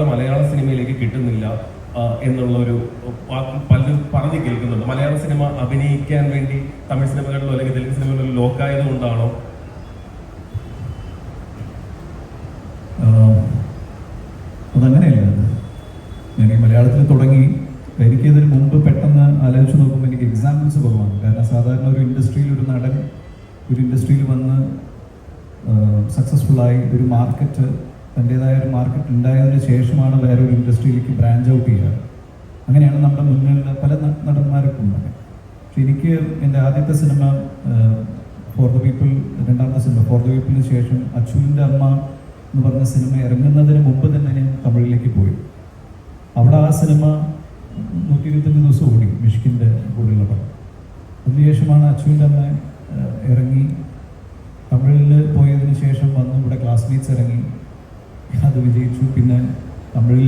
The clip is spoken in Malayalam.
സിനിമകൾ മലയാള സിനിമയിലേക്ക് കിട്ടുന്നില്ല എന്നുള്ളൊരു പലരും പറഞ്ഞു കേൾക്കുന്നുണ്ട്. മലയാള സിനിമ അഭിനയിക്കാൻ വേണ്ടി തമിഴ് സിനിമകളിലോ അല്ലെങ്കിൽ തെലുങ്ക് സിനിമകളിലോ ലോക്കായത് കൊണ്ടാണോ? അതങ്ങനെയല്ല. ഞാൻ ഈ മലയാളത്തിൽ തുടങ്ങി എനിക്കിതിന് മുമ്പ് പെട്ടെന്ന് ആലോചിച്ച് നോക്കുമ്പോൾ എനിക്ക് എക്സാമ്പിൾസ് കുറവാണ്. കാരണം സാധാരണ ഒരു ഇൻഡസ്ട്രിയിൽ ഒരു നടൻ ഒരു ഇൻഡസ്ട്രിയിൽ വന്ന് സക്സസ്ഫുള്ളായി ഒരു മാർക്കറ്റ് തൻ്റേതായ ഒരു മാർക്കറ്റ് ഉണ്ടായതിനു ശേഷമാണ് വേറൊരു ഇൻഡസ്ട്രിയിലേക്ക് ബ്രാഞ്ച് ഔട്ട് ചെയ്യുക. അങ്ങനെയാണ് നമ്മുടെ മുന്നിലുള്ള പല നടന്മാർക്കും ഉണ്ടായത്. പക്ഷെ എനിക്ക് എൻ്റെ ആദ്യത്തെ സിനിമ ഫോർ ദ പീപ്പിൾ, രണ്ടാമത്തെ സിനിമ ഫോർ ദ പീപ്പിളിന് ശേഷം അച്ചുവിൻ്റെ അമ്മ എന്ന് പറഞ്ഞ സിനിമ ഇറങ്ങുന്നതിന് മുമ്പ് തന്നെ ഞാൻ തമിഴിലേക്ക് പോയി. അവിടെ ആ സിനിമ 125 ദിവസം ഓടി, മിഷ്കിൻ്റെ കൂടെയുള്ള പടം. അതിനുശേഷമാണ് അച്ചുവിൻ്റെ അമ്മ ഇറങ്ങി. തമിഴിൽ പോയതിന് ശേഷം വന്നു ഇവിടെ ക്ലാസ്മേറ്റ്സ് ഇറങ്ങി, അത് വിജയിച്ചു. പിന്നെ തമിഴിൽ